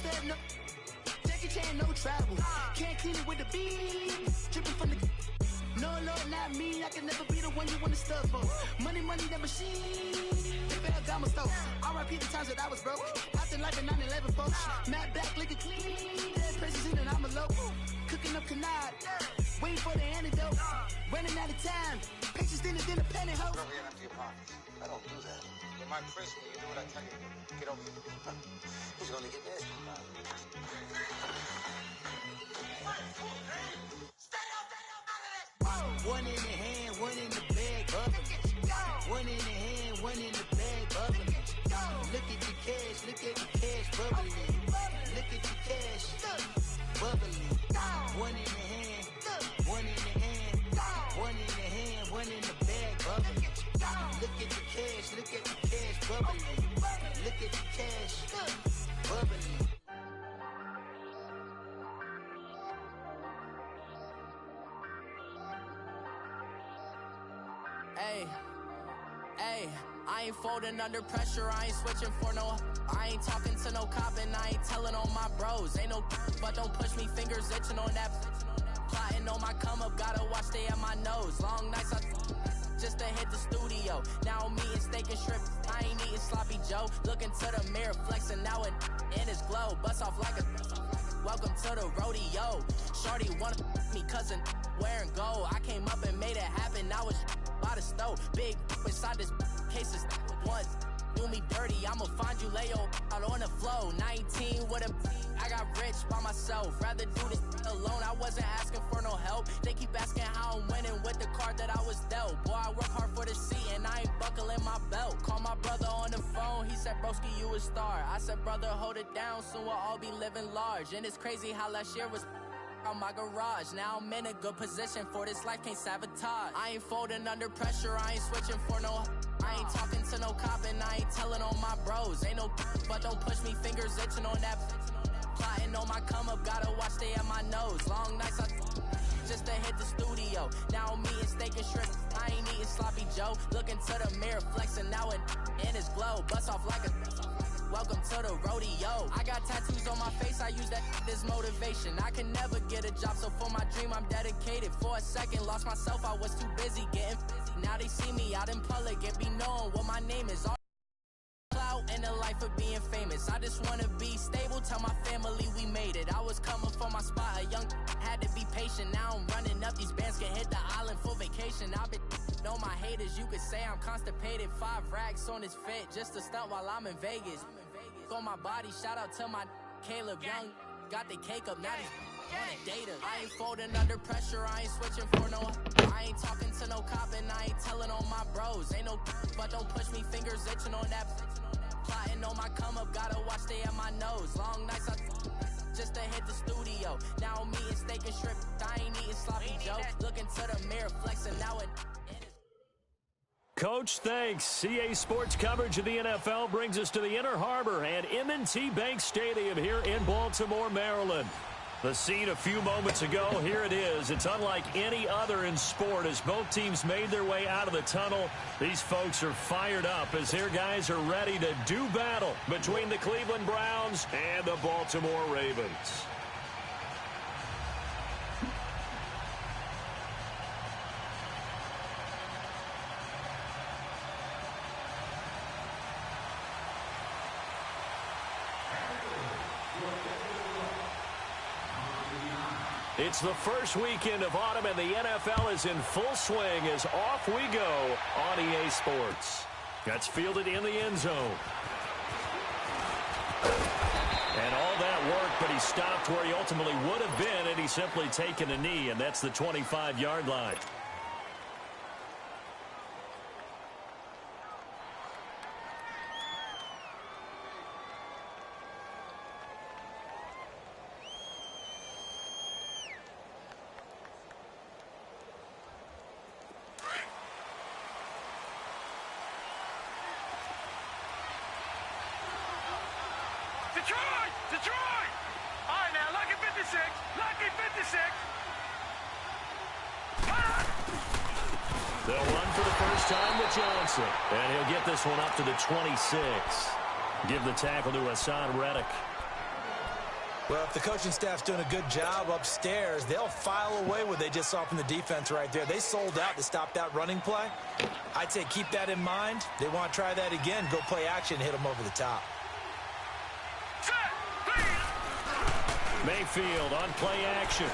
said no. Jackie Chan, no travel. Can't clean it with the beat. Dripping from the. No, Lord, not me. I can never be the one you want to stuff for. Money, that machine. They failed down my stove. RIP the times that I was broke. Acting like a 9/11 folks. Matte back, looking clean. Dead presents in and I'm alone. Cooking up canard. Waiting for the antidote. Running out of time. Pictures in the penny hoe. Don't get empty your pockets. I don't do that. In my prison, you do what I tell you. Get over here. Who's gonna get this? One in the hand, one in the bag, bubbling. One in the hand, one in the bag, bubbling. Look at the cash, bubbling. Look at the cash, bubbling. One in the hand, one in the hand, one in the hand, one in the bag, bubbling. Look at the cash, bubbling. Look at the cash, bubbling. Hey, I ain't folding under pressure, I ain't switching for no. I ain't talking to no cop and I ain't telling on my bros. Ain't no but don't push me, fingers itching on that. Plotting on my come up, gotta watch stay at my nose. Long nights I just to hit the studio. Now I'm eating steak and shrimp, I ain't eating sloppy Joe. Looking to the mirror, flexing now it in his glow. Bust off like a welcome to the rodeo. Shorty wanna me cousin wearing gold. I came up and made it happen, now it's by the stove. Big inside this cases once do me dirty, I'ma find you Leo out on the flow. 19 with a I got rich by myself, rather do this alone. I wasn't asking for no help, they keep asking how I'm winning with the card that I was dealt. Boy, I work hard for the seat and I ain't buckling my belt. Call my brother on the phone, he said broski you a star. I said brother hold it down, soon we'll all be living large. And it's crazy how last year was on my garage. Now I'm in a good position for this life, can't sabotage. I ain't folding under pressure, I ain't switching for no. I ain't talking to no cop and I ain't telling on my bros. Ain't no but don't push me, fingers itching on that. Plotting on my come up, gotta watch stay at my nose. Long nights I just to hit the studio. Now I'm eating steak and shrimp, I ain't eating sloppy Joe. Looking to the mirror, flexing now it in his glow. Bust off like a welcome to the rodeo. I got tattoos on my face, I use that as motivation. I can never get a job, so for my dream I'm dedicated. For a second, lost myself, I was too busy getting busy. Now they see me out in public and be knowing what my name is. All clout and the life of being famous. I just wanna be stable, tell my family we made it. I was coming for my spot, a young had to be patient. Now I'm running up, these bands can hit the island for vacation. I've been on my haters, you could say I'm constipated. 5 racks on his fit, just to stunt while I'm in Vegas. On my body, shout out to my Caleb Young. Got the cake up, now he's on a data. I ain't folding under pressure, I ain't switching for no. I ain't talking to no cop and I ain't telling on my bros. Ain't no but don't push me, fingers itching on that. Plotting on my come up, gotta watch stay at my nose. Long nights I just to hit the studio. Now I'm eating steak and shrimp, I ain't eating sloppy Joe. Looking to the mirror, flexing now it. Coach, thanks. CA Sports coverage of the NFL brings us to the Inner Harbor and M&T Bank Stadium here in Baltimore, Maryland. The scene a few moments ago, here it is. It's unlike any other in sport as both teams made their way out of the tunnel. These folks are fired up as their guys are ready to do battle between the Cleveland Browns and the Baltimore Ravens. It's the first weekend of autumn, and the NFL is in full swing as off we go on EA Sports. That's fielded in the end zone. And all that work, but he stopped where he ultimately would have been had he simply taken a knee, and that's the 25-yard line. Detroit! All right, now, lucky 56. Lucky 56. They'll run for the first time with Johnson. And he'll get this one up to the 26. Give the tackle to Hassan Reddick. Well, if the coaching staff's doing a good job upstairs, they'll file away what they just saw from the defense right there. They sold out to stop that running play. I'd say keep that in mind. They want to try that again. Go play action, hit them over the top. Mayfield on play action.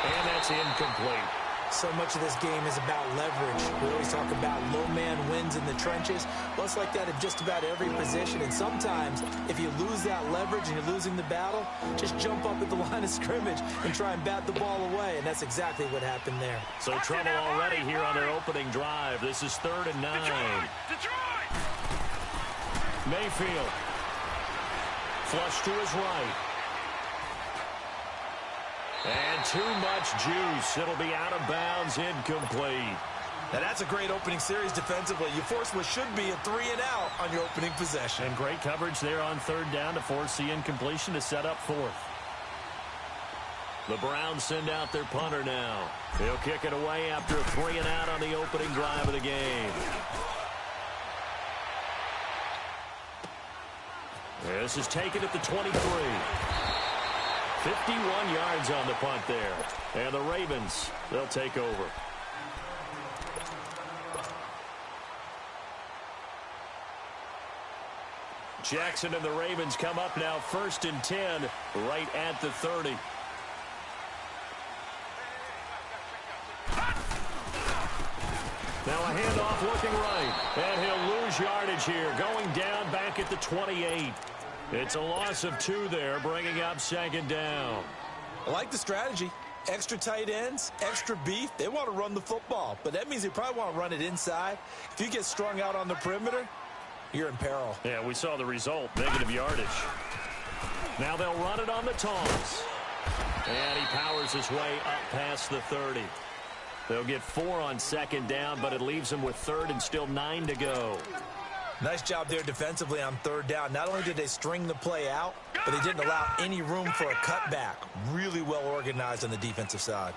And that's incomplete. So much of this game is about leverage. We always talk about low man wins in the trenches. Well, it's like that in just about every position. And sometimes, if you lose that leverage and you're losing the battle, just jump up at the line of scrimmage and try and bat the ball away. And that's exactly what happened there. So trouble already here on their opening drive. This is 3rd and 9. Detroit! Mayfield. Flush to his right. And too much juice. It'll be out of bounds, incomplete. Now that's a great opening series defensively. You force what should be a 3-and-out on your opening possession. And great coverage there on 3rd down to force the incompletion to set up 4th. The Browns send out their punter now. He'll kick it away after a 3-and-out on the opening drive of the game. This is taken at the 23. 51 yards on the punt there. And the Ravens, they'll take over. Jackson and the Ravens come up now 1st and 10 right at the 30. Now a handoff looking right. And he'll lose yardage here. Going down back at the 28. It's a loss of 2 there, bringing up 2nd down. I like the strategy. Extra tight ends, extra beef. They want to run the football, but that means they probably want to run it inside. If you get strung out on the perimeter, you're in peril. Yeah, we saw the result, negative yardage. Now they'll run it on the toss. And he powers his way up past the 30. They'll get 4 on 2nd down, but it leaves them with 3rd and still 9 to go. Nice job there defensively on 3rd down. Not only did they string the play out, but they didn't allow any room for a cutback. Really well organized on the defensive side.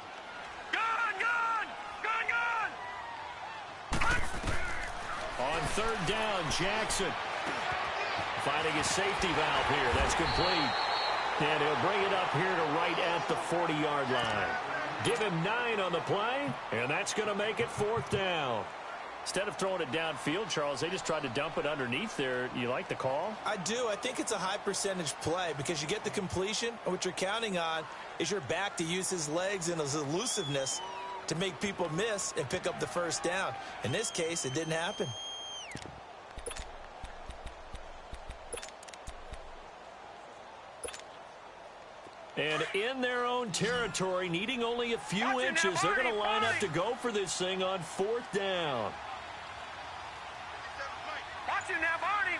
On 3rd down, Jackson finding his safety valve here. That's complete. And he'll bring it up here to right at the 40-yard line. Give him 9 on the play, and that's going to make it 4th down. Instead of throwing it downfield, Charles, they just tried to dump it underneath there. You like the call? I do. I think it's a high percentage play because you get the completion, and what you're counting on is your back to use his legs and his elusiveness to make people miss and pick up the 1st down. In this case, it didn't happen. And in their own territory, needing only a few inches, they're going to line up to go for this thing on 4th down. Watch him now, Barney!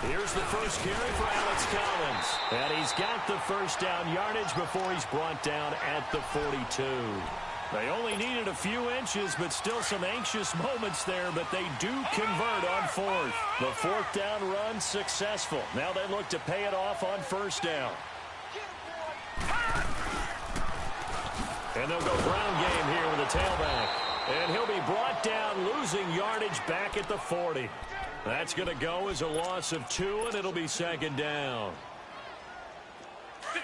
Here's the first carry for Alex Collins. And he's got the 1st down yardage before he's brought down at the 42. They only needed a few inches, but still some anxious moments there, but they do convert on 4th. The 4th down run successful. Now they look to pay it off on 1st down. And they'll go ground game here with a tailback. And he'll be brought down, losing yardage back at the 40. That's going to go as a loss of 2, and it'll be 2nd down.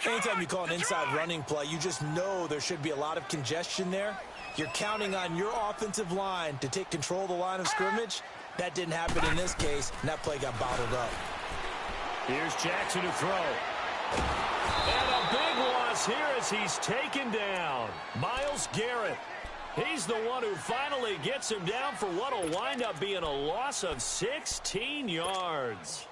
Anytime you call an inside running play, you just know there should be a lot of congestion there. You're counting on your offensive line to take control of the line of scrimmage. That didn't happen in this case, and that play got bottled up. Here's Jackson to throw. And a big loss here as he's taken down. Myles Garrett. He's the one who finally gets him down for what will wind up being a loss of 16 yards.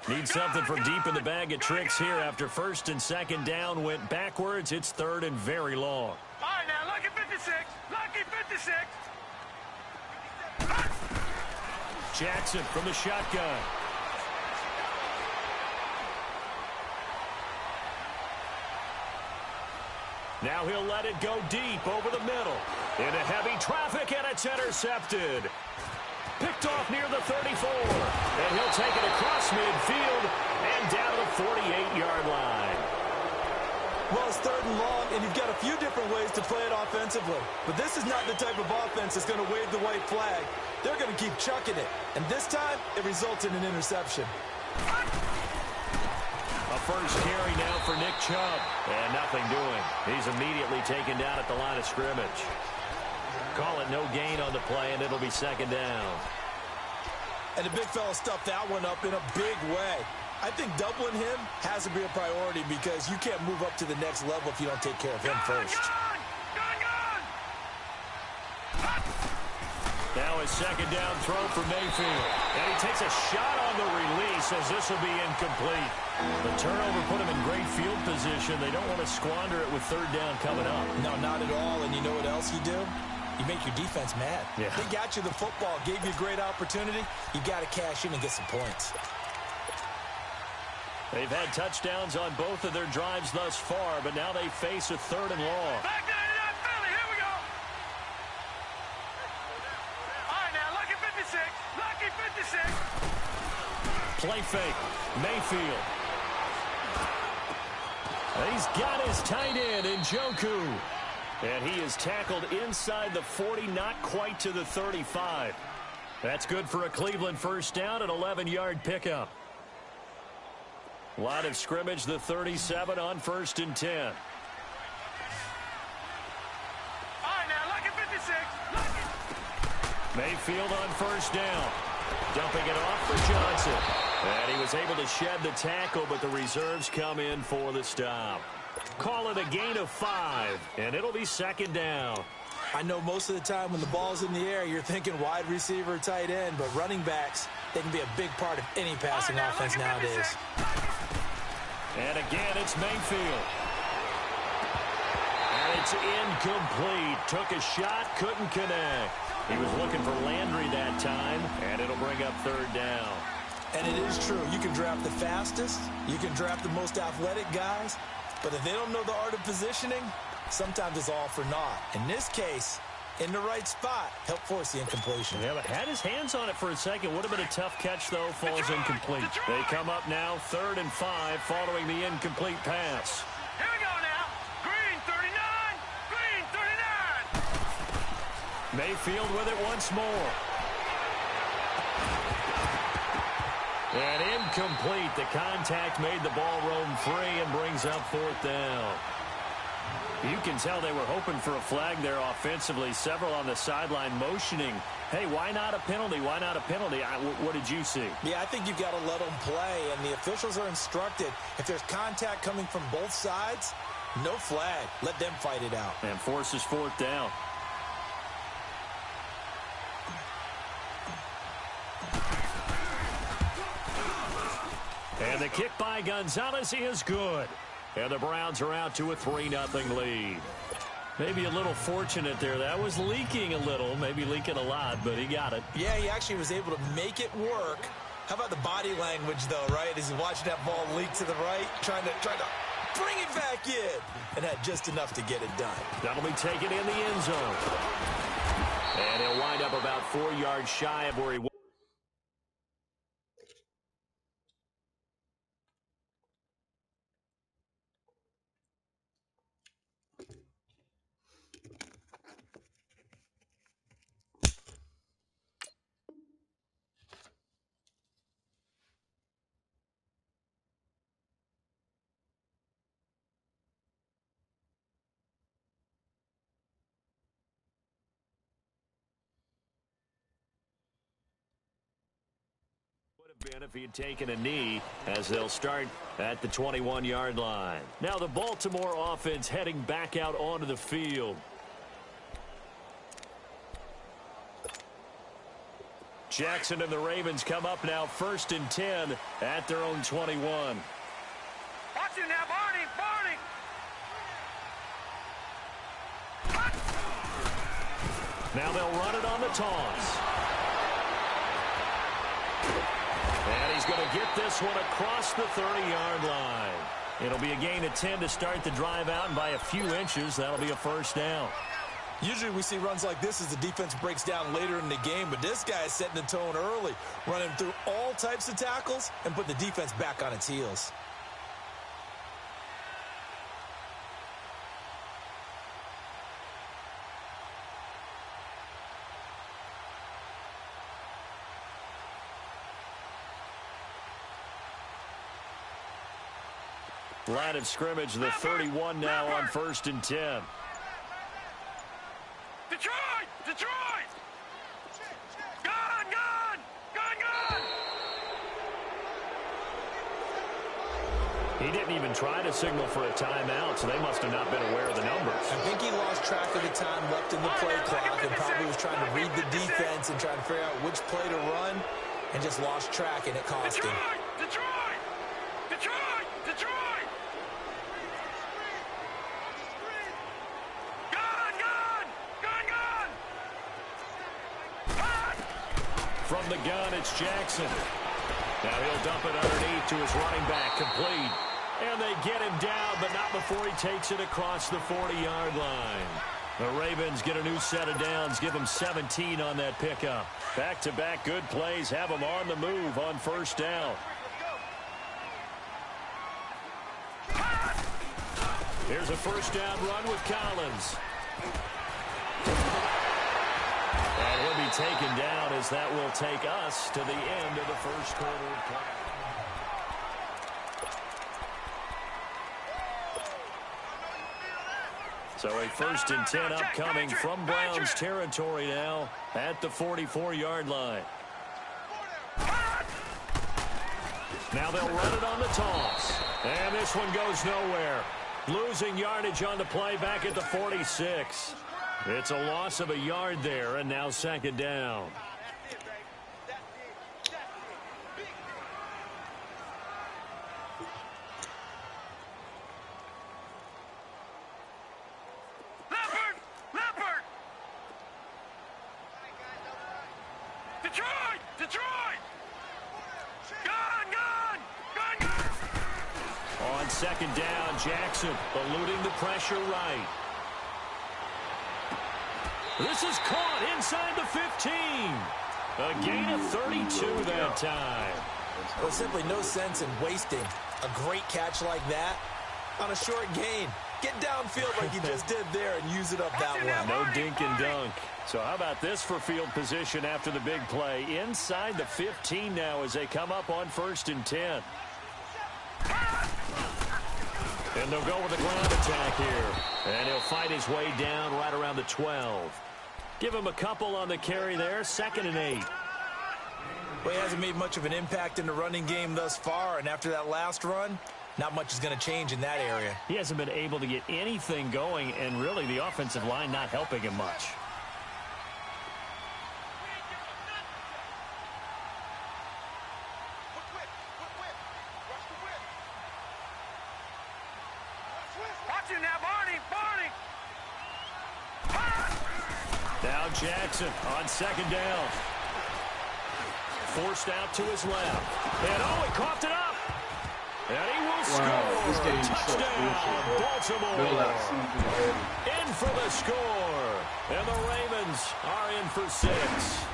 Need something from deep in the bag of tricks here after 1st and 2nd down went backwards. It's 3rd and very long. All right, now, lucky 56. Lucky 56. Jackson from the shotgun. Now he'll let it go deep over the middle. Into heavy traffic, and it's intercepted. Picked off near the 34. And he'll take it across midfield and down to the 48-yard line. Well, it's 3rd and long, and you've got a few different ways to play it offensively. But this is not the type of offense that's going to wave the white flag. They're going to keep chucking it. And this time, it results in an interception. first carry now for Nick Chubb. And nothing doing. He's immediately taken down at the line of scrimmage. Call it no gain on the play, and it'll be second down. And the big fella stuffed that one up in a big way. I think doubling him has to be a priority because you can't move up to the next level if you don't take care of him first. Now his second down throw for Mayfield. And he takes a shot on the release as this will be incomplete. The turnover put him in great field position. They don't want to squander it with third down coming up. No, not at all. And you know what else you do? You make your defense mad. Yeah. They got you the football, gave you a great opportunity. You got to cash in and get some points. They've had touchdowns on both of their drives thus far, but now they face a third and long. Back to Philly. Here we go. All right, now, lucky 56. Lucky 56. Play fake. Mayfield. He's got his tight end in Njoku. And he is tackled inside the 40, not quite to the 35. That's good for a Cleveland first down, an 11-yard pickup. Line of scrimmage, the 37 on 1st and 10. All right, now, lucky 56. Lucky. Mayfield on first down. Dumping it off for Johnson. And he was able to shed the tackle, but the reserves come in for the stop. Call it a gain of 5, and it'll be second down. I know most of the time when the ball's in the air, you're thinking wide receiver, tight end, but running backs, they can be a big part of any passing offense nowadays. And again, it's Mayfield. And it's incomplete. Took a shot, couldn't connect. He was looking for Landry that time, and it'll bring up third down. And it is true. You can draft the fastest. You can draft the most athletic guys. But if they don't know the art of positioning, sometimes it's all for naught. In this case, in the right spot, help force the incompletion. Yeah, but had his hands on it for a second. Would have been a tough catch, though. Falls incomplete. They come up now, 3rd and 5, following the incomplete pass. Here we go now. Green 39. Green 39. Mayfield with it once more. And incomplete. The contact made the ball roam free and brings up 4th down. You can tell they were hoping for a flag there offensively. Several on the sideline motioning, hey, why not a penalty? Why not a penalty? What did you see? Yeah, I think you've got to let them play, and the officials are instructed. If there's contact coming from both sides, no flag. Let them fight it out. And forces 4th down. And the kick by Gonzalez is good. And the Browns are out to a 3-0 lead. Maybe a little fortunate there. That was leaking a little, maybe leaking a lot, but he got it. Yeah, he actually was able to make it work. How about the body language, though, right? As he's watching that ball leak to the right, trying to bring it back in, and had just enough to get it done. That'll be taken in the end zone. And he'll wind up about 4 yards shy of where he was. Been if he had taken a knee, as they'll start at the 21-yard line. Now the Baltimore offense heading back out onto the field. Jackson and the Ravens come up now 1st and 10 at their own 21. Watch him now, Barney. Now they'll run it on the toss. And he's going to get this one across the 30-yard line. It'll be a gain of 10 to start the drive out, and by a few inches, that'll be a first down. Usually we see runs like this as the defense breaks down later in the game, but this guy is setting the tone early, running through all types of tackles and putting the defense back on its heels. Line of scrimmage, the 31 now on 1st and 10. Detroit! Detroit! Gun! Gun! Gun! Gun! He didn't even try to signal for a timeout, so they must have not been aware of the numbers. I think he lost track of the time left in the play clock and probably was trying to read the defense and trying to figure out which play to run and just lost track, and it cost him. Detroit! Detroit! Detroit! Gun! Gun! Gun! Gun! From the gun, it's Jackson. Now he'll dump it underneath to his running back, complete. And they get him down, but not before he takes it across the 40-yard line. The Ravens get a new set of downs, give them 17 on that pickup. Back-to-back good plays have them on the move on 1st down. Here's a 1st down run with Collins. And he'll be taken down as that will take us to the end of the 1st quarter of play. So a 1st and 10 upcoming from Browns territory now at the 44-yard line. Now they'll run it on the toss. And this one goes nowhere. Losing yardage on the play back at the 46. It's a loss of a yard there, and now 2nd down. Detroit! Detroit! Gun! Gun! Gun! Gun! On 2nd down, Jackson eluding the pressure right. This is caught inside the 15. A gain of 32 that time. Well, simply no sense in wasting a great catch like that on a short gain. Get downfield like you just did there and use it up that way. No dink and dunk. So how about this for field position after the big play? Inside the 15 now as they come up on 1st and 10. And they'll go with a ground attack here. And he'll fight his way down right around the 12. Give him a couple on the carry there. 2nd and 8. Well, he hasn't made much of an impact in the running game thus far, and after that last run, not much is going to change in that area. He hasn't been able to get anything going, and really the offensive line not helping him much. Watch it now, Barney! Barney! Now Jackson on 2nd down. Forced out to his left. And he coughed it up. And he will score. Touchdown, Baltimore. In for the score. And the Ravens are in for 6.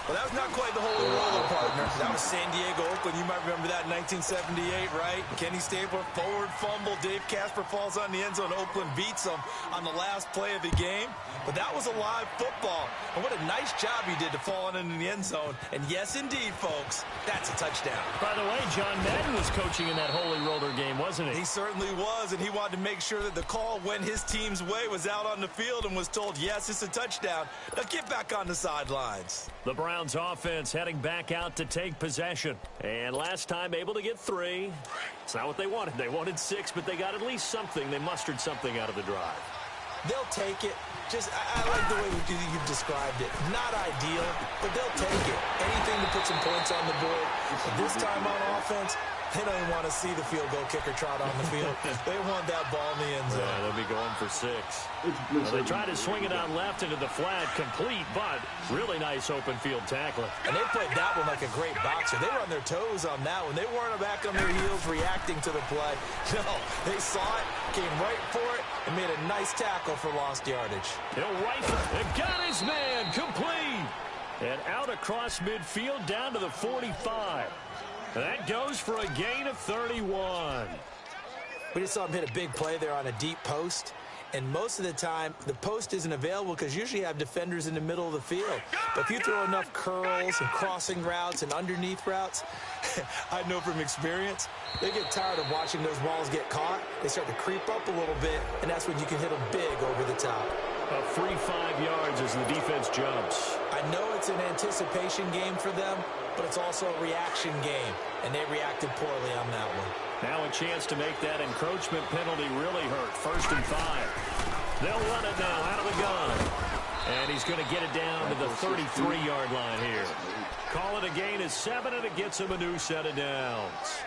Well, that was not quite the holy roller, partner. That was San Diego, Oakland. You might remember that in 1978, right? Kenny Stapler, forward fumble. Dave Casper falls on the end zone. Oakland beats them on the last play of the game. But that was a live football. And what a nice job he did to fall into the end zone. And yes, indeed, folks, that's a touchdown. By the way, John Madden was coaching in that holy roller game, wasn't he? He certainly was, and he wanted to make sure that the call went his team's way, was out on the field and was told, yes, it's a touchdown. Now get back on the sidelines. The Browns offense heading back out to take possession. And last time able to get 3. It's not what they wanted. They wanted 6, but they got at least something. They mustered something out of the drive. They'll take it. I like the way you've described it. Not ideal, but they'll take it. Anything to put some points on the board. But this time on offense, they don't even want to see the field goal kicker trot on the field. They want that ball in the end zone. Yeah, they'll be going for 6. Well, they try to swing it out left into the flat, complete, but really nice open field tackling. And they played that one like a great boxer. They were on their toes on that one. They weren't back on their heels reacting to the play. No, they saw it, came right for it, and made a nice tackle for lost yardage. He'll rifle and got his man, complete. And out across midfield down to the 45. That goes for a gain of 31. We just saw him hit a big play there on a deep post. And most of the time, the post isn't available because usually you have defenders in the middle of the field. But if you throw enough curls and crossing routes and underneath routes, I know from experience, they get tired of watching those balls get caught. They start to creep up a little bit, and that's when you can hit them big over the top. A free 5 yards as the defense jumps. I know it's an anticipation game for them, but it's also a reaction game, and they reacted poorly on that one. Now a chance to make that encroachment penalty really hurt. 1st and 5. They'll run it now out of the gun. And he's going to get it down to the 33-yard line here. Call it a gain of 7, and it gets him a new set of downs.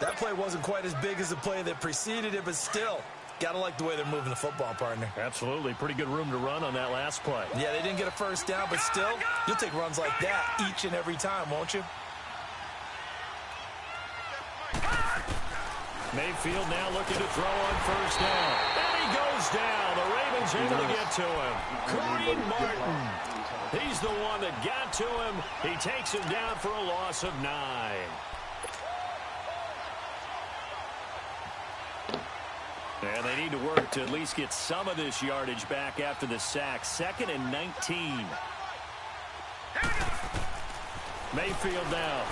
That play wasn't quite as big as the play that preceded it, but still, got to like the way they're moving the football, partner. Absolutely. Pretty good room to run on that last play. Yeah, they didn't get a first down, but still, you'll take runs like that each and every time, won't you? Mayfield now looking to throw on 1st down. And he goes down. The Ravens able to get to him. Kareem Martin. He's the one that got to him. He takes him down for a loss of 9. And they need to work to at least get some of this yardage back after the sack. 2nd and 19. Mayfield now.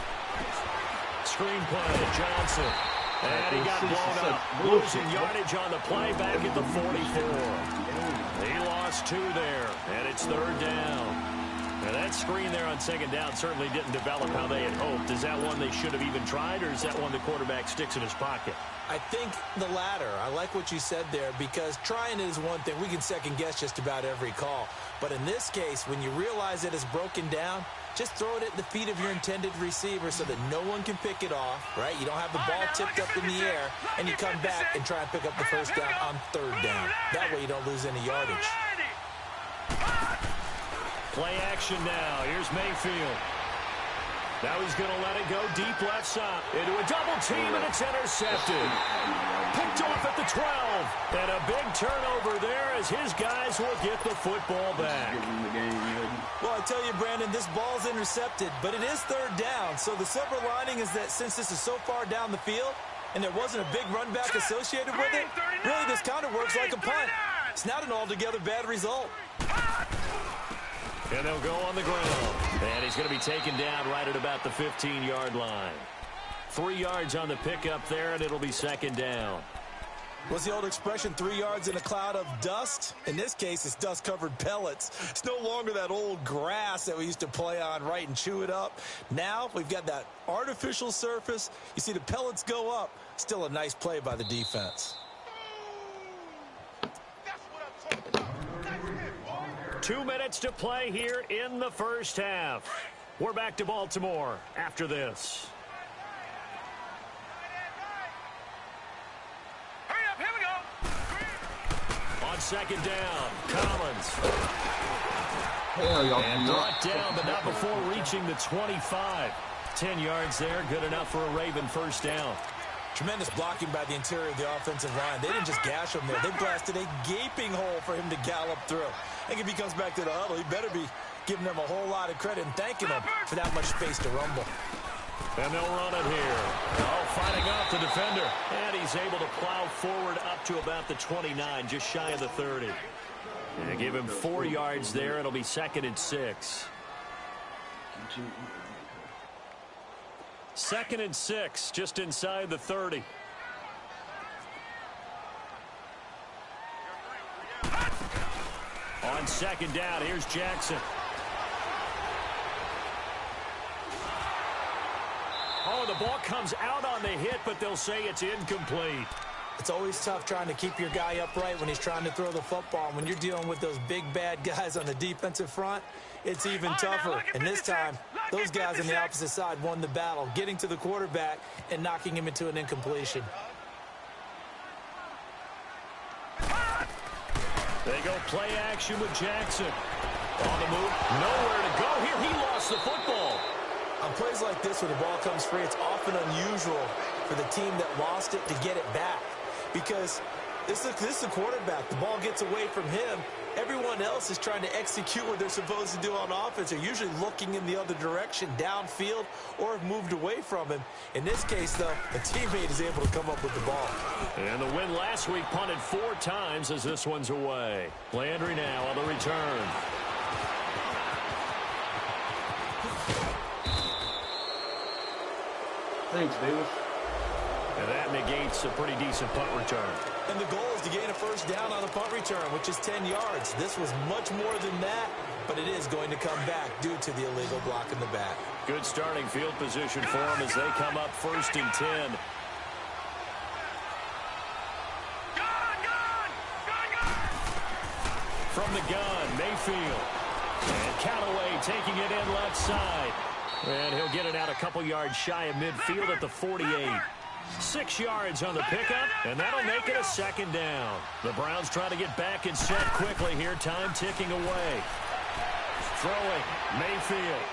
Screen play. Johnson. And he got blown up. Losing yardage on the play back at the 44. He lost 2 there. And it's 3rd down. Now that screen there on 2nd down certainly didn't develop how they had hoped. Is that one they should have even tried, or is that one the quarterback sticks in his pocket? I think the latter. I like what you said there, because trying is one thing. We can second guess just about every call. But in this case, when you realize it is broken down, just throw it at the feet of your intended receiver so that no one can pick it off, right? You don't have the ball tipped up in the air, and you come back and try and pick up the 1st down on 3rd down. That way you don't lose any yardage. Play action now. Here's Mayfield. Now he's going to let it go deep left side. Into a double team, and it's intercepted. Picked off at the 12. And a big turnover there as his guys will get the football back. Well, I tell you, Brandon, this ball's intercepted, but it is 3rd down. So the silver lining is that since this is so far down the field and there wasn't a big run back associated with it, really this kind of works like a punt. It's not an altogether bad result. And they'll go on the ground. And he's going to be taken down right at about the 15-yard line. 3 yards on the pickup there, and it'll be 2nd down. What's the old expression, 3 yards in a cloud of dust? In this case, it's dust-covered pellets. It's no longer that old grass that we used to play on, right, and chew it up. Now we've got that artificial surface. You see the pellets go up. Still a nice play by the defense. 2 minutes to play here in the 1st half. We're back to Baltimore after this. Hurry up, here we go. On 2nd down, Collins. And brought down, but not before reaching the 25. 10 yards there, good enough for a Raven 1st down. Tremendous blocking by the interior of the offensive line. They didn't just gash him there. They blasted a gaping hole for him to gallop through. I think if he comes back to the huddle, he better be giving them a whole lot of credit and thanking them for that much space to rumble. And they'll run it here. Oh, fighting off the defender. And he's able to plow forward up to about the 29, just shy of the 30. And they give him 4 yards there. It'll be 2nd and 6. 2nd and 6, just inside the 30. On 2nd down, here's Jackson. Oh, the ball comes out on the hit, but they'll say it's incomplete. It's always tough trying to keep your guy upright when he's trying to throw the football. When you're dealing with those big, bad guys on the defensive front, it's even tougher. And this time, those guys on the opposite side won the battle, getting to the quarterback and knocking him into an incompletion. They go play action with Jackson. On the move, nowhere to go here. He lost the football. On plays like this where the ball comes free, it's often unusual for the team that lost it to get it back. Because This is the quarterback. The ball gets away from him. Everyone else is trying to execute what they're supposed to do on offense. They're usually looking in the other direction, downfield, or have moved away from him. In this case, though, a teammate is able to come up with the ball. And the win last week punted 4 times as this one's away. Landry now on the return. Thanks, Davis. And that negates a pretty decent punt return. And the goal is to gain a first down on the punt return, which is 10 yards. This was much more than that, but it is going to come back due to the illegal block in the back. Good starting field position for them as they come up 1st and 10. From the gun, Mayfield. And Callaway taking it in left side. And he'll get it out a couple yards shy of midfield at the 48. 6 yards on the pickup, and that'll make it a 2nd down. The Browns try to get back and set quickly here. Time ticking away. Throwing, Mayfield.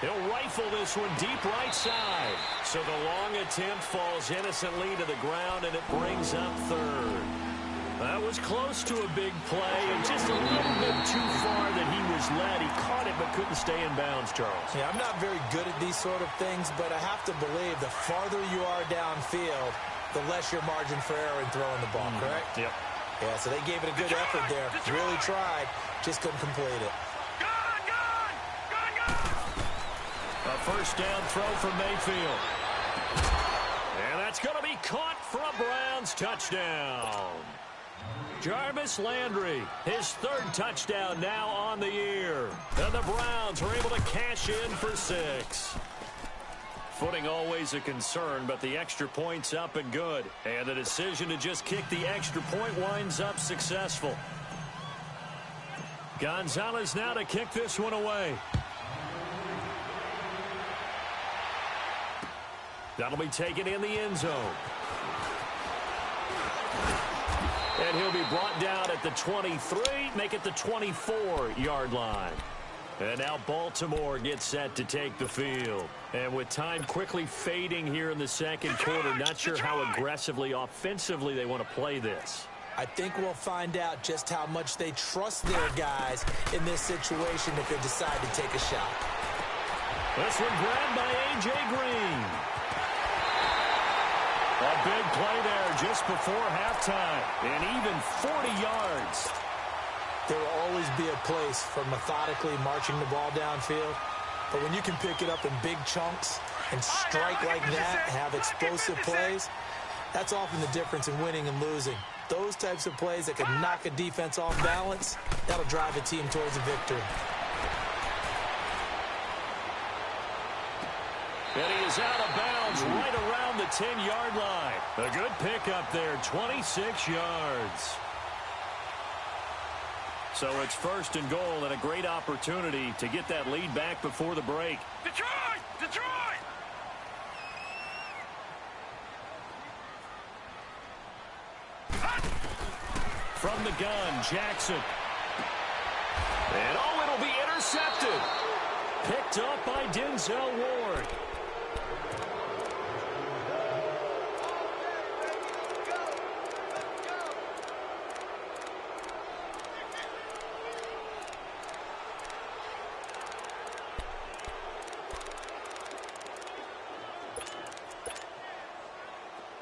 He'll rifle this one deep right side. So the long attempt falls innocently to the ground, and it brings up 3rd. That was close to a big play, and just a little bit too far that he was led. He caught it but couldn't stay in bounds, Charles. Yeah, I'm not very good at these sort of things, but I have to believe the farther you are downfield, the less your margin for error in throwing the ball, correct? Yep. Yeah, so they gave it a good effort there. Really tried, just couldn't complete it. A first down throw for Mayfield. And that's going to be caught for a Browns touchdown. Jarvis Landry, his 3rd touchdown now on the year. And the Browns are able to cash in for 6. Footing always a concern, but the extra point's up and good. And the decision to just kick the extra point winds up successful. Gonzalez now to kick this one away. That'll be taken in the end zone. And he'll be brought down at the 23, make it the 24-yard line. And now Baltimore gets set to take the field. And with time quickly fading here in the 2nd quarter, not sure how aggressively, offensively they want to play this. I think we'll find out just how much they trust their guys in this situation if they decide to take a shot. This one grabbed by A.J. Green. A big play there just before halftime, and even 40 yards. There will always be a place for methodically marching the ball downfield, but when you can pick it up in big chunks and strike like that and have explosive plays, that's often the difference in winning and losing. Those types of plays that can knock a defense off balance, that'll drive a team towards a victory. And he is out of bounds right around the 10-yard line. A good pickup there, 26 yards. So it's 1st and goal and a great opportunity to get that lead back before the break. Detroit! Detroit! From the gun, Jackson. And oh, it'll be intercepted. Picked up by Denzel Ward.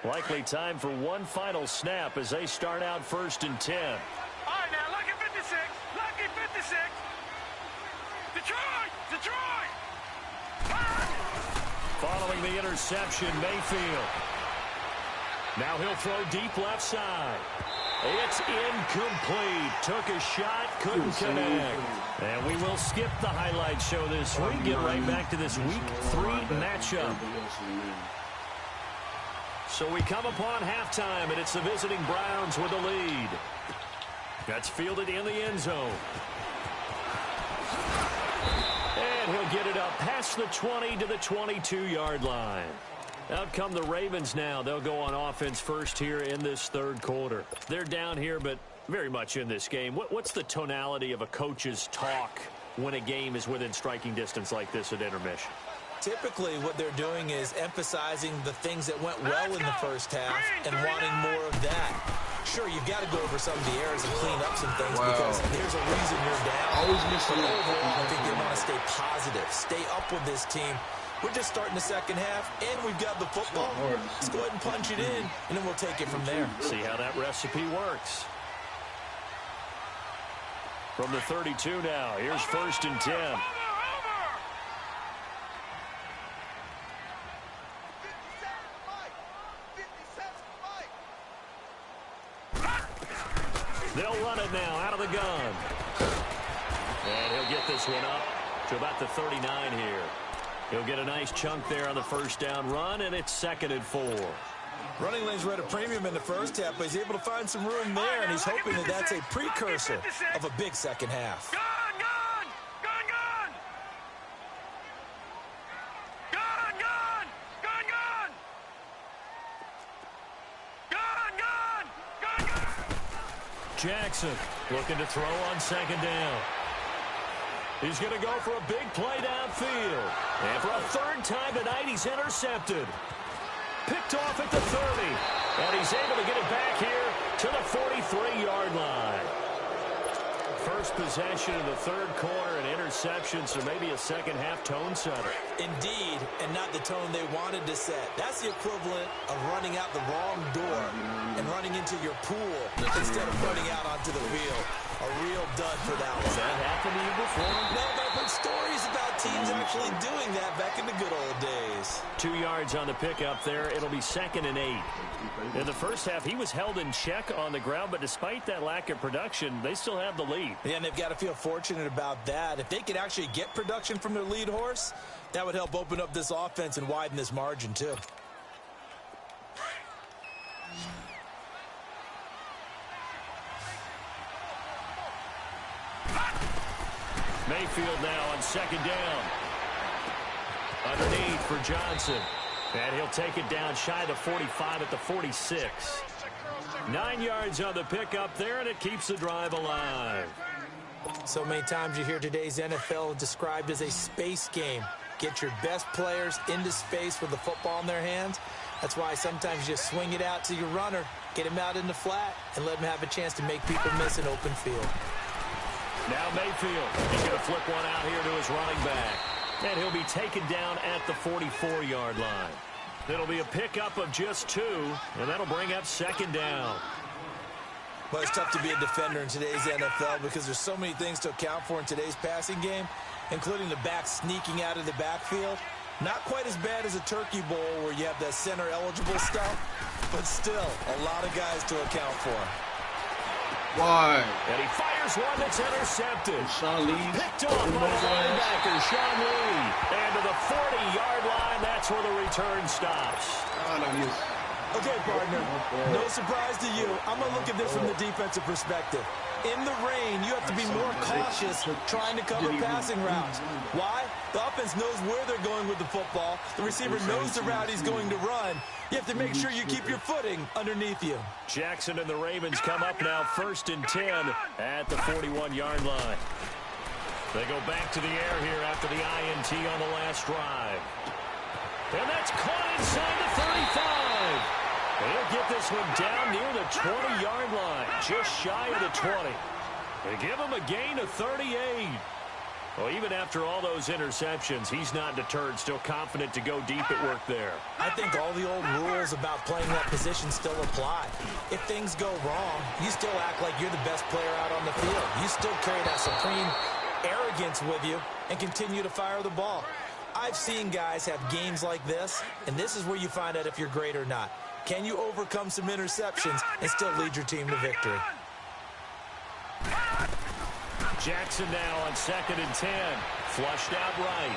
Likely time for one final snap as they start out 1st and 10. All right, now, lucky 56. Lucky 56. Detroit! Detroit! Following the interception, Mayfield. Now he'll throw deep left side. It's incomplete. Took a shot, couldn't connect. And we will skip the highlight show this week. Get right back to this Week 3 matchup. So we come upon halftime, and it's the visiting Browns with the lead. That's fielded in the end zone. And he'll get it up past the 20 to the 22-yard line. Out come the Ravens now. They'll go on offense first here in this 3rd quarter. They're down here, but very much in this game. What's the tonality of a coach's talk when a game is within striking distance like this at intermission? Typically, what they're doing is emphasizing the things that went well in the first half and wanting more of that. Sure, you've got to go over some of the errors and clean up some things because there's a reason you're down. But overall, I think they want to stay positive, stay up with this team. We're just starting the second half, and we've got the football. Let's go ahead and punch it in, and then we'll take it from there. See how that recipe works. From the 32 now, here's 1st and 10. They'll run it now out of the gun. And he'll get this one up to about the 39 here. He'll get a nice chunk there on the first down run, and it's 2nd and 4. Running lanes were at a premium in the first half, but he's able to find some room there, and he's hoping that that's a precursor of a big second half. Jackson looking to throw on 2nd down. He's going to go for a big play downfield. And for a 3rd time tonight, he's intercepted. Picked off at the 30. And he's able to get it back here to the 43-yard line. First possession of the 3rd quarter, an interception, so maybe a second-half tone setter. Indeed, and not the tone they wanted to set. That's the equivalent of running out the wrong door and running into your pool instead of running out onto the field. A real dud for that one. Has that happened to you before? No, but I've heard stories about teams actually doing that back in the good old days. 2 yards on the pickup there. It'll be 2nd and 8. In the first half, he was held in check on the ground, but despite that lack of production, they still have the lead. Yeah, and they've got to feel fortunate about that. If they could actually get production from their lead horse, that would help open up this offense and widen this margin, too. Mayfield now on 2nd down. Underneath for Johnson. And he'll take it down shy of the 45 at the 46. 9 yards on the pickup there, and it keeps the drive alive. So many times you hear today's NFL described as a space game. Get your best players into space with the football in their hands. That's why sometimes you swing it out to your runner, get him out in the flat, and let him have a chance to make people miss an open field. Now Mayfield, he's going to flip one out here to his running back. And he'll be taken down at the 44-yard line. It'll be a pickup of just 2, and that'll bring up 2nd down. Well, it's tough to be a defender in today's NFL because there's so many things to account for in today's passing game, including the back sneaking out of the backfield. Not quite as bad as a turkey bowl where you have that center-eligible stuff, but still a lot of guys to account for. Why? And he fires one that's intercepted. Sean Lee. Picked off by the linebacker, Sean Lee. And to the 40-yard line, that's where the return stops. Okay, partner, no surprise to you. I'm going to look at this from the defensive perspective. In the rain, you have to be more cautious trying to cover passing routes. Why? The offense knows where they're going with the football. The receiver knows the route he's going to run. You have to make sure you keep your footing underneath you. Jackson and the Ravens come up now 1st and 10 at the 41-yard line. They go back to the air here after the INT on the last drive. And that's caught inside the 35. They'll get this one down near the 20-yard line, just shy of the 20. They give him a gain of 38. Well, even after all those interceptions, he's not deterred, still confident to go deep at work there. I think all the old rules about playing that position still apply. If things go wrong, you still act like you're the best player out on the field. You still carry that supreme arrogance with you and continue to fire the ball. I've seen guys have games like this, and this is where you find out if you're great or not. Can you overcome some interceptions and still lead your team to victory? Jackson now on 2nd and 10. Flushed out right.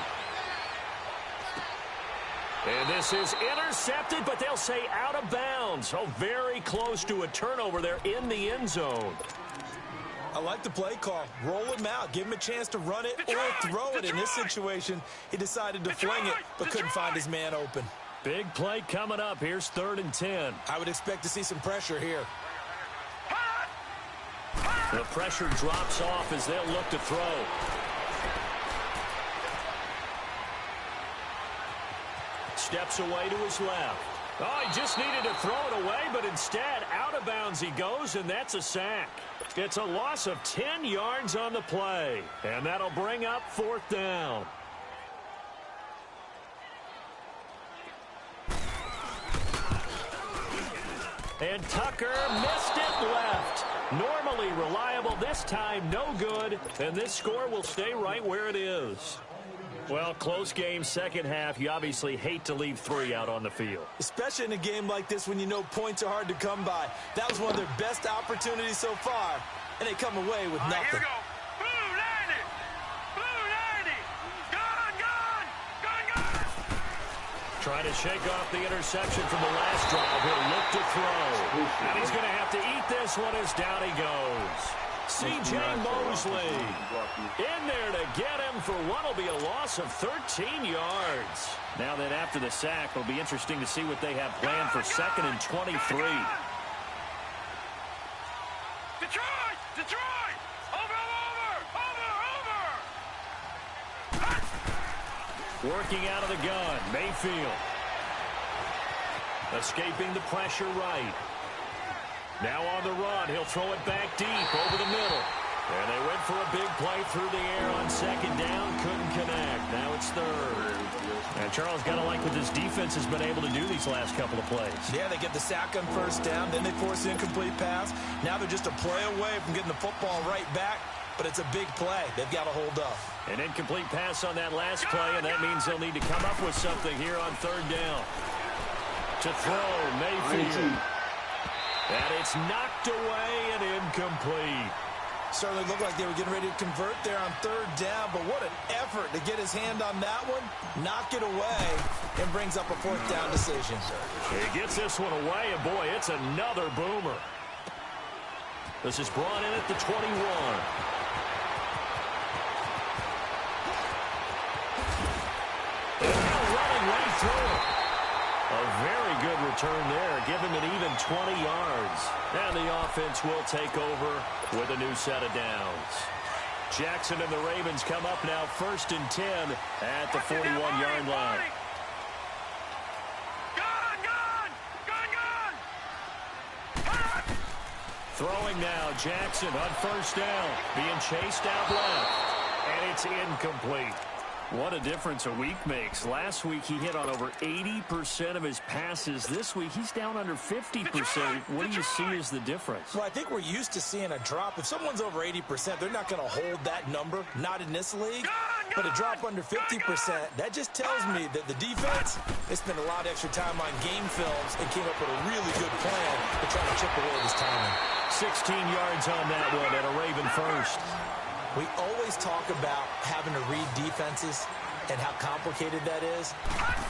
And this is intercepted, but they'll say out of bounds. Oh, very close to a turnover there in the end zone. I like the play call. Roll him out. Give him a chance to run it or throw it. In this situation, he decided to fling it, but couldn't find his man open. Big play coming up. Here's 3rd and 10. I would expect to see some pressure here. The pressure drops off as they'll look to throw. steps away to his left. Oh, he just needed to throw it away, but instead, out of bounds he goes, and that's a sack. It's a loss of 10 yards on the play, and that'll bring up 4th down. And Tucker missed it left. Normally reliable, this time no good, and this score will stay right where it is. Well, close game, second half. You obviously hate to leave 3 out on the field. Especially in a game like this when you know points are hard to come by. That was one of their best opportunities so far, and they come away with nothing. Here we go. Blue 90. Blue 90. Gone, gone. Gone, gone. Trying to shake off the interception from the last drive. He'll look to throw. And he's going to have to eat this one as down he goes. C.J. Mosley in there to get him for what will be a loss of 13 yards. Now then, after the sack, it'll be interesting to see what they have planned for 2nd and 23. Detroit! Detroit! Over! Working out of the gun, Mayfield. Escaping the pressure right. Now on the run, he'll throw it back deep over the middle. And they went for a big play through the air on 2nd down. Couldn't connect. Now it's 3rd. And Charles, got to like what this defense has been able to do these last couple of plays. Yeah, they get the sack on 1st down. Then they force the incomplete pass. Now they're just a play away from getting the football right back. But it's a big play. They've got to hold up. An incomplete pass on that last play, and that means they'll need to come up with something here on 3rd down. To throw, Mayfield. And it's knocked away and incomplete. Certainly looked like they were getting ready to convert there on 3rd down, but what an effort to get his hand on that one, knock it away, and brings up a 4th down decision. He gets this one away, and boy, it's another boomer. This is brought in at the 21. And now running right through it. A very good return there. Give him an even 20 yards. And the offense will take over with a new set of downs. Jackson and the Ravens come up now 1st and 10 at the 41-yard line. Throwing now, Jackson on 1st down. Being chased out left. And it's incomplete. What a difference a week makes. Last week he hit on over 80% of his passes. This week he's down under 50%. What do you see as the difference? Well, I think we're used to seeing a drop. If someone's over 80%, they're not going to hold that number. Not in this league. But a drop under 50%, that just tells me that the defense, they spent a lot of extra time on game films and came up with a really good plan to try to chip away this timing. 16 yards on that one and a Raven first. We always talk about having to read defenses and how complicated that is.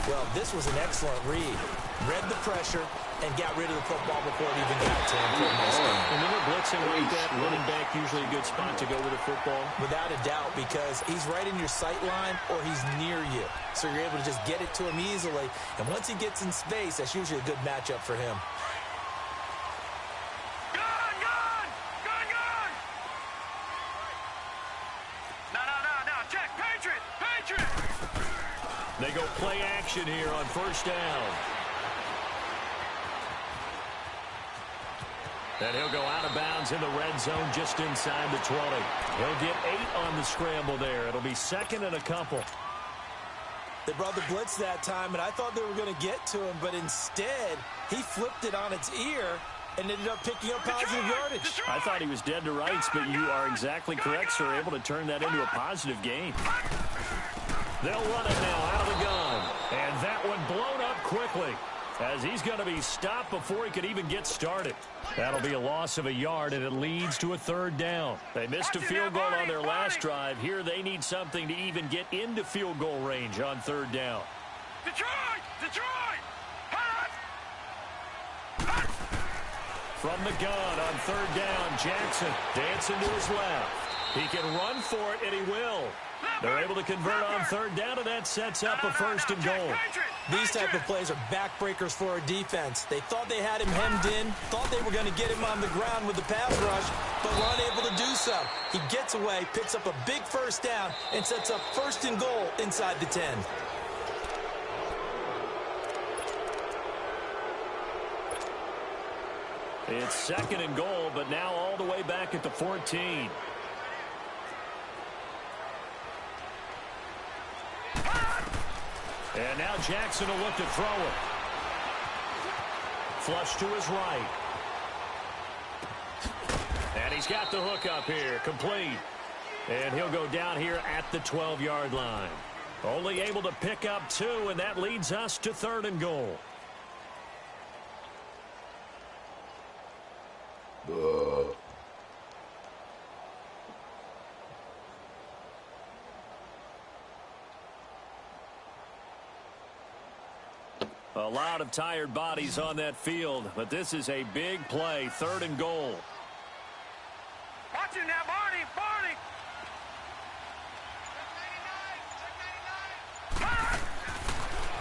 Well, this was an excellent read. Read the pressure and got rid of the football before it even got to him. And when they're blitzing like that, running back usually a good spot to go with the football. Without a doubt, because he's right in your sight line or he's near you. So you're able to just get it to him easily. And once he gets in space, that's usually a good matchup for him. They go play action here on 1st down. And he'll go out of bounds in the red zone just inside the 20. He'll get 8 on the scramble there. It'll be 2nd and a couple. They brought the blitz that time, and I thought they were going to get to him, but instead he flipped it on its ear and ended up picking up positive yardage. I thought he was dead to rights, but you are exactly correct, sir. Able to turn that into a positive gain. They'll run it now out of the gun. And that one blown up quickly as he's going to be stopped before he could even get started. That'll be a loss of a yard, and it leads to a 3rd down. They missed a field goal on their last drive. Here they need something to even get into field goal range on 3rd down. Detroit! Detroit! From the gun on 3rd down, Jackson dancing to his left. He can run for it, and he will. They're able to convert on 3rd down, and that sets up a 1st and goal. These type of plays are backbreakers for a defense. They thought they had him hemmed in, thought they were going to get him on the ground with the pass rush, but were unable to do so. He gets away, picks up a big 1st down, and sets up 1st and goal inside the 10. It's second and goal, but now all the way back at the 14. And now Jackson will look to throw it. Flush to his right. And he's got the hook up here, complete. And he'll go down here at the 12-yard line. Only able to pick up 2, and that leads us to third and goal. A lot of tired bodies on that field, but this is a big play, third and goal. Watch him now, Barney, Barney.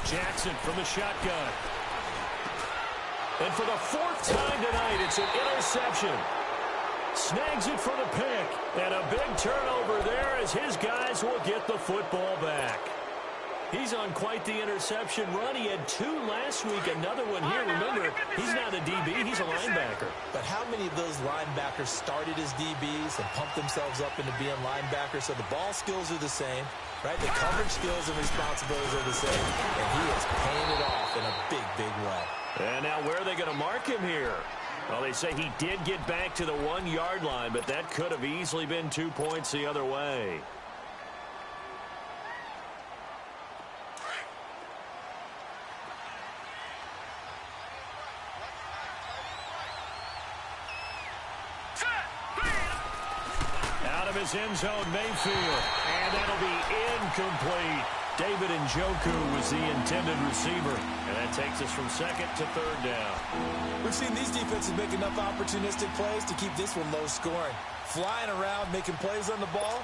Jackson from the shotgun. And for the 4th time tonight, it's an interception. Snags it for the pick. And a big turnover there as his guys will get the football back. He's on quite the interception run. He had 2 last week, another one here. Remember, he's not a DB, he's a linebacker. But how many of those linebackers started as DBs and pumped themselves up into being linebackers? So the ball skills are the same, right? The coverage skills and responsibilities are the same. And he is paying it off in a big, big way. And now where are they going to mark him here? Well, they say he did get back to the 1-yard line, but that could have easily been 2 points the other way. His end zone, Mayfield, and that'll be incomplete. David Njoku was the intended receiver, and that takes us from second to third down. We've seen these defenses make enough opportunistic plays to keep this one low scoring. Flying around, making plays on the ball,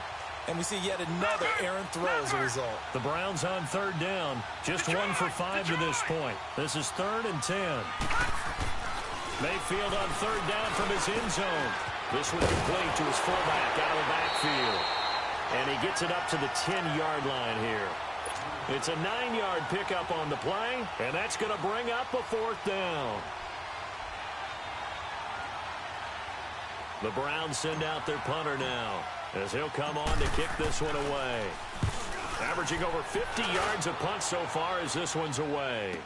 and we see yet another errant throw as a result. The Browns on third down, just 1 for 5 to this point. This is 3rd and 10. Mayfield on third down from his end zone. This one complete to his fullback out of the backfield. And he gets it up to the 10-yard line here. It's a 9-yard pickup on the play, and that's going to bring up a 4th down. The Browns send out their punter now, as he'll come on to kick this one away. Averaging over 50 yards a punt so far as this one's away.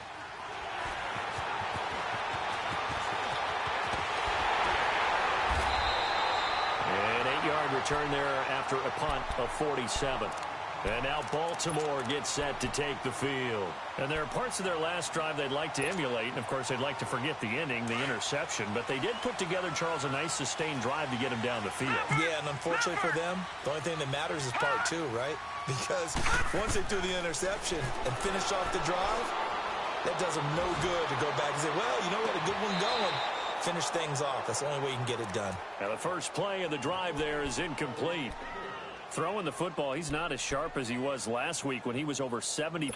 Return there after a punt of 47. And now Baltimore gets set to take the field. And there are parts of their last drive they'd like to emulate. And, of course, they'd like to forget the ending, the interception. But they did put together, Charles, a nice sustained drive to get him down the field. Yeah, and unfortunately for them, the only thing that matters is part 2, right? Because once they threw the interception and finished off the drive, that does them no good to go back and say, well, you know, we had a good one going. Finish things off. That's the only way you can get it done. Now the first play of the drive there is incomplete. Throwing the football, he's not as sharp as he was last week when he was over 70%.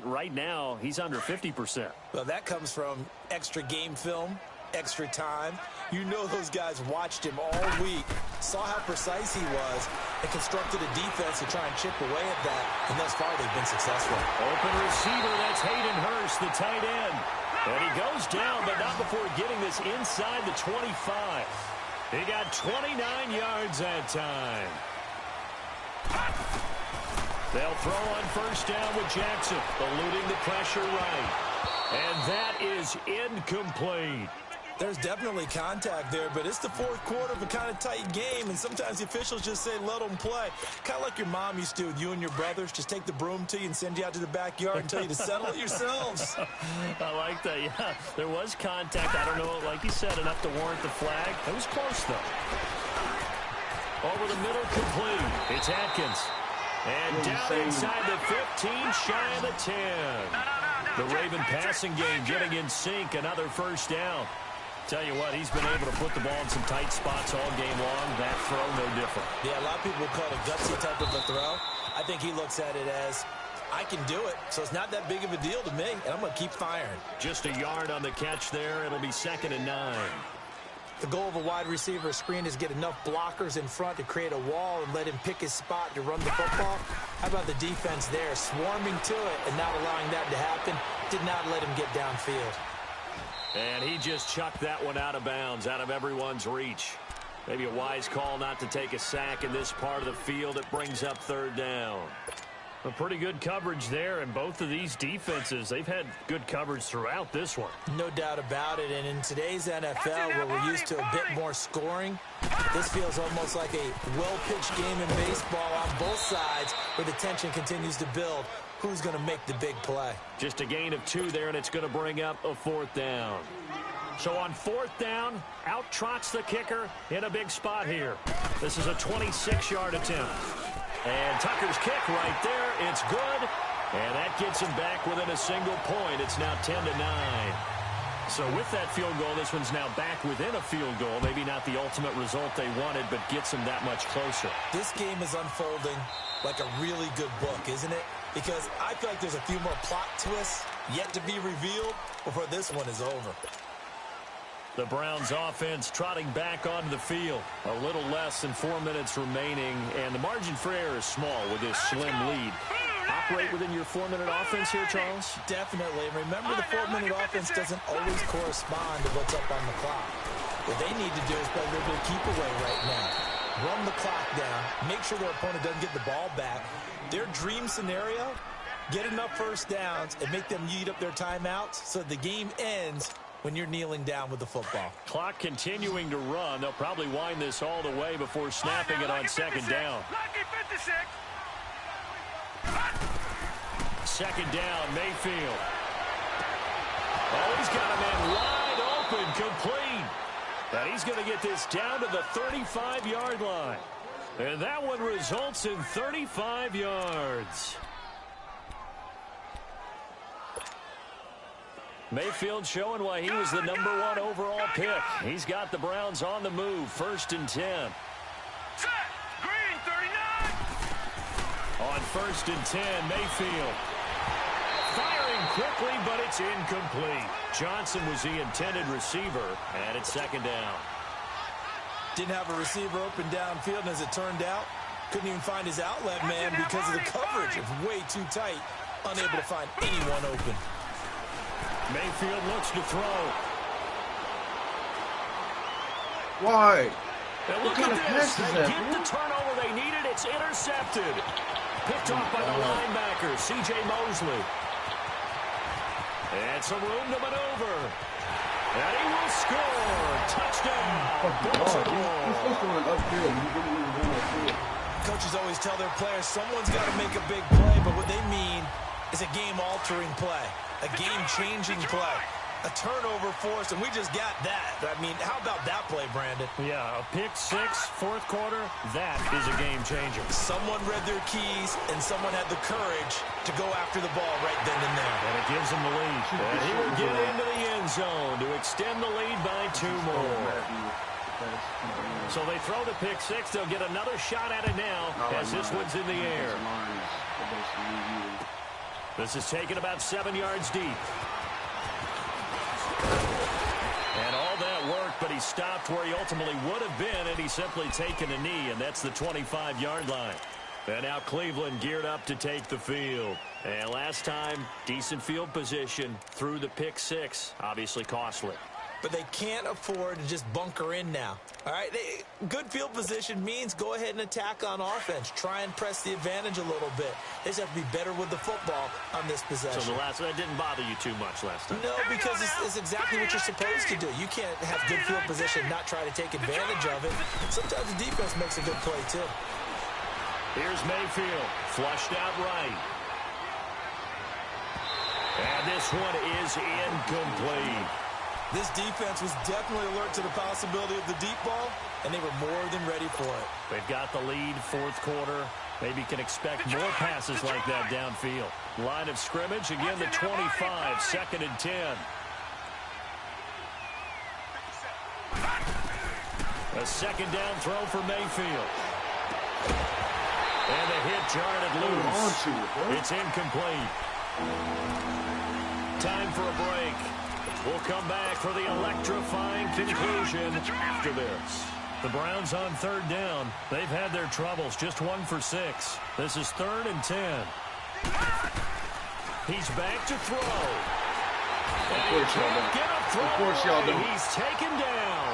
Right now, he's under 50%. Well, that comes from extra game film, extra time. You know those guys watched him all week, saw how precise he was, and constructed a defense to try and chip away at that. And thus far, they've been successful. Open receiver, that's Hayden Hurst, the tight end. And he goes down, but not before getting this inside the 25. He got 29 yards that time. They'll throw on first down with Jackson, eluding the pressure right. And that is incomplete. There's definitely contact there, but it's the 4th quarter of a kind of tight game, and sometimes the officials just say, let them play. Kind of like your mom used to with you and your brothers. Just take the broom to you and send you out to the backyard and tell you to settle it yourselves. I like that, yeah. There was contact. I don't know, like you said, enough to warrant the flag. It was close, though. Over the middle, complete. It's Atkins. And down inside the 15, shy of the 10. The Raven passing game getting in sync. Another first down. Tell you what, he's been able to put the ball in some tight spots all game long. That throw, no different. Yeah, a lot of people call it a gutsy type of a throw. I think he looks at it as, I can do it, so it's not that big of a deal to me, and I'm going to keep firing. Just a yard on the catch there. It'll be 2nd and 9. The goal of a wide receiver screen is get enough blockers in front to create a wall and let him pick his spot to run the football. How about the defense there, swarming to it and not allowing that to happen? Did not let him get downfield. And he just chucked that one out of bounds, out of everyone's reach. Maybe a wise call not to take a sack in this part of the field. It brings up third down. A pretty good coverage there, and both of these defenses, they've had good coverage throughout this one. No doubt about it, and in today's NFL, where we're used to a bit more scoring, this feels almost like a well-pitched game in baseball on both sides, where the tension continues to build. Who's going to make the big play? Just a gain of 2 there, and it's going to bring up a fourth down. So on fourth down, out trots the kicker in a big spot here. This is a 26-yard attempt. And Tucker's kick right there, it's good. And that gets him back within a single point. It's now 10-9. So with that field goal, this one's now back within a field goal. Maybe not the ultimate result they wanted, but gets them that much closer. This game is unfolding like a really good book, isn't it? Because I feel like there's a few more plot twists yet to be revealed before this one is over. The Browns offense trotting back onto the field. A little less than 4 minutes remaining, and the margin for error is small with this slim lead. Operate within your 4-minute offense here, Charles? Definitely. Remember, the 4-minute offense doesn't always correspond to what's up on the clock. What they need to do is play a little bit of keep away right now. Run the clock down. Make sure their opponent doesn't get the ball back. Their dream scenario, get enough first downs and make them eat up their timeouts so the game ends when you're kneeling down with the football. Clock continuing to run. They'll probably wind this all the way before snapping it on second down. Second down, Mayfield. Oh, he's got a man wide open, complete. And he's going to get this down to the 35-yard line. And that one results in 35 yards. Mayfield showing why he was the #1 overall pick. He's got the Browns on the move, 1st and 10. Green, 39. On 1st and 10, Mayfield. Firing quickly, but it's incomplete. Johnson was the intended receiver, and it's second down. Didn't have a receiver open downfield, and as it turned out, couldn't even find his outlet man because of the coverage. It was way too tight, unable to find anyone open. Mayfield looks to throw. Why? And look at this. They get the turnover they needed. It's intercepted. Picked off by the linebacker, C.J. Mosley. And some room to maneuver. And he will score. Touchdown. Baltimore. Coaches always tell their players someone's got to make a big play, but what they mean is a game-altering play, a game-changing play, a turnover force, and we just got that. I mean, how about that play, Brandon? Yeah, a pick six, fourth quarter, that is a game-changer. Someone read their keys, and someone had the courage to go after the ball right then and there. And it gives him the lead. And he will get into the end zone to extend the lead by 2 more. So they throw the pick six. They'll get another shot at it now as this one's in the air. This is taken about 7 yards deep. And all that worked, but he stopped where he ultimately would have been, and he's simply taken a knee, and that's the 25-yard line. And now Cleveland geared up to take the field. And last time, decent field position through the pick six, obviously costly. But they can't afford to just bunker in now. All right, good field position means go ahead and attack on offense. Try and press the advantage a little bit. They just have to be better with the football on this possession. So the last that didn't bother you too much last time? No, because it's exactly what you're supposed to do. You can't have good field position and not try to take advantage of it. Sometimes the defense makes a good play, too. Here's Mayfield, flushed out right. And this one is incomplete. This defense was definitely alert to the possibility of the deep ball, and they were more than ready for it. They've got the lead, fourth quarter. Maybe can expect more passes like that downfield. Line of scrimmage, again the 25, 2nd and 10. A second down throw for Mayfield. And the hit jarred it loose. It's incomplete. Time for a break. We'll come back for the electrifying conclusion after this. The Browns on 3rd down. They've had their troubles, just 1 for 6. This is 3rd and 10. He's back to throw. And course y'all don't. Of course y'all don't. He's taken down.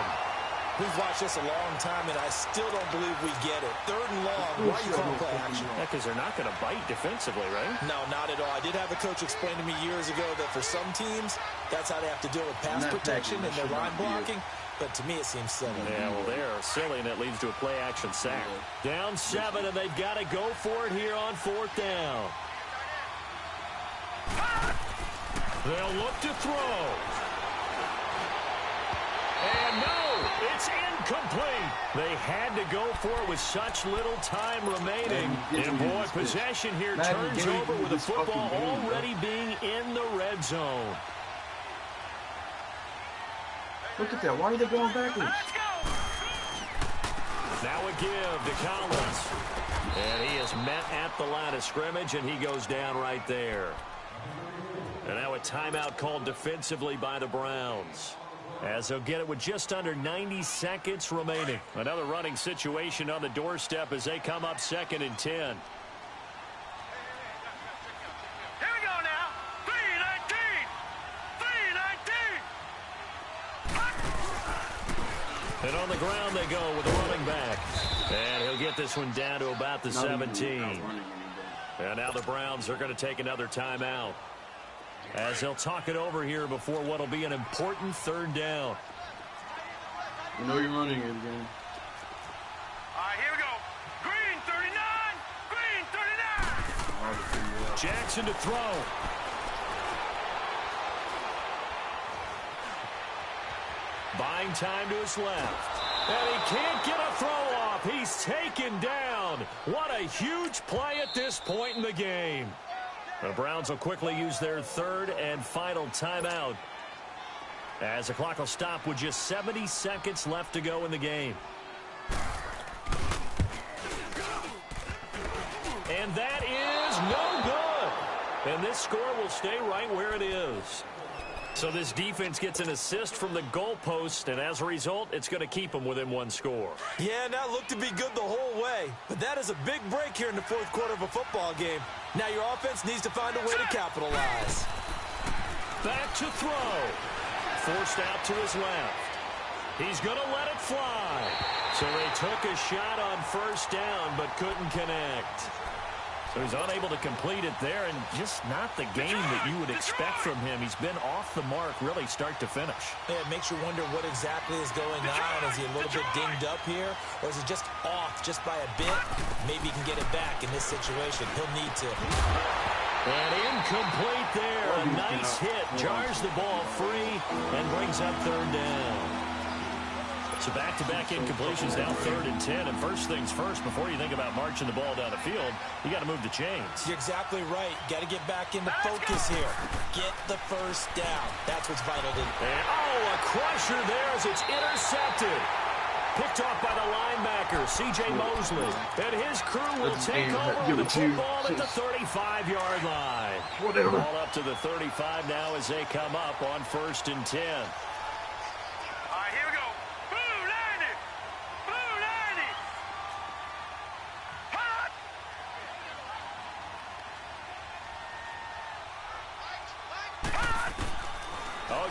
We've watched this a long time, and I still don't believe we get it. 3rd and long. Why are you calling play action? Yeah, because they're not going to bite defensively, right? No, not at all. I did have a coach explain to me years ago that for some teams, that's how they have to deal with pass protection and their line blocking. But to me, it seems silly. Yeah, well, they are silly, and it leads to a play-action sack. Down 7, and they've got to go for it here on 4th down. They'll look to throw. And no, it's incomplete. They had to go for it with such little time remaining. And boy, possession here turns over with the football already being in the red zone. Look at that. Why are they going backwards? Now a give to Collins. And he is met at the line of scrimmage, and he goes down right there. And now a timeout called defensively by the Browns, as they'll get it with just under 90 seconds remaining. Another running situation on the doorstep as they come up 2nd and 10. Here we go now. 3-19. 3-19. And on the ground they go with the running back. And he'll get this one down to about the 17. And now the Browns are going to take another timeout, as they'll talk it over here before what will be an important 3rd down. You know you're running it again. All right, here we go. Green 39. Green 39. Jackson to throw. Buying time to his left. And he can't get a throw off. He's taken down. What a huge play at this point in the game. The Browns will quickly use their 3rd and final timeout, as the clock will stop with just 70 seconds left to go in the game. And that is no good. And this score will stay right where it is. So this defense gets an assist from the goalpost, and as a result, it's going to keep them within 1 score. Yeah, and that looked to be good the whole way. But that is a big break here in the 4th quarter of a football game. Now your offense needs to find a way to capitalize. Back to throw. Forced out to his left. He's going to let it fly. So they took a shot on 1st down, but couldn't connect. So he's unable to complete it there, and just not the game that you would expect from him. He's been off the mark really start to finish. Yeah, it makes you wonder what exactly is going on. Is he a little bit dinged up here, or is it just off just by a bit? Maybe he can get it back in this situation. He'll need to. And incomplete there. A nice hit. Jars the ball free and brings up 3rd down. So back-to-back incompletions, now 3rd and 10. And first things first, before you think about marching the ball down the field, you got to move the chains. You're exactly right. Got to get back into focus here. Get the 1st down. That's what's vital to do. And, a crusher there as it's intercepted. Picked off by the linebacker, C.J. Mosley. And his crew will take over with the football at the 35-yard line. Whatever. Ball up to the 35 now as they come up on 1st and 10.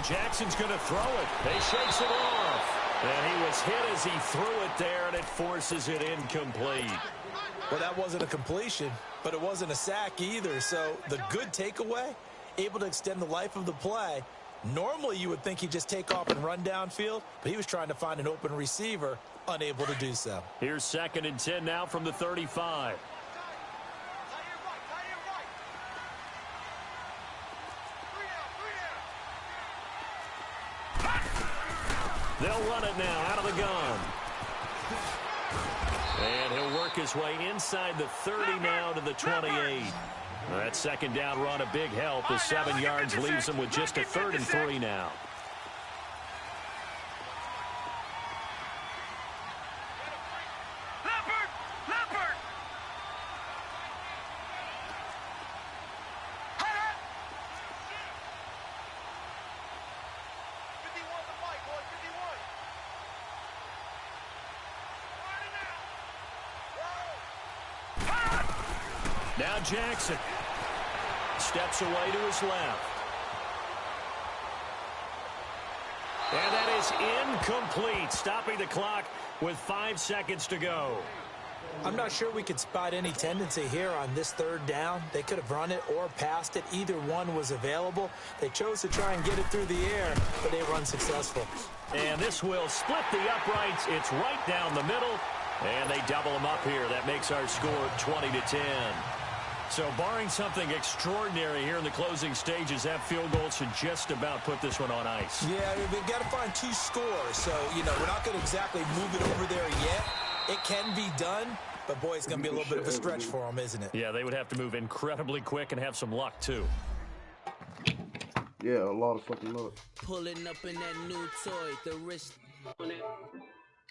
Jackson's going to throw it. They shakes it off. And he was hit as he threw it there, and it forces it incomplete. Well, that wasn't a completion, but it wasn't a sack either. So the good takeaway, able to extend the life of the play. Normally you would think he'd just take off and run downfield, but he was trying to find an open receiver, unable to do so. Here's 2nd and 10 now from the 35. They'll run it now out of the gun. And he'll work his way inside the 30 now to the 28. That 2nd down run, a big help. The 7 yards leaves him with just a 3rd and 3 now. Now Jackson steps away to his left. is incomplete, stopping the clock with 5 seconds to go. I'm not sure we could spot any tendency here on this third down. They could have run it or passed it. Either one was available. They chose to try and get it through the air, but they were unsuccessful. And this will split the uprights. It's right down the middle, and they double them up here. That makes our score 20-10. So barring something extraordinary here in the closing stages, that field goal should just about put this one on ice. Yeah, we've got to find 2 scores. So, we're not going to exactly move it over there yet. It can be done, but, boy, it's going to be a little bit of a stretch for them, isn't it? Yeah, they would have to move incredibly quick and have some luck, too. Yeah, a lot of fucking luck. Pulling up in that new toy, the wrist on it.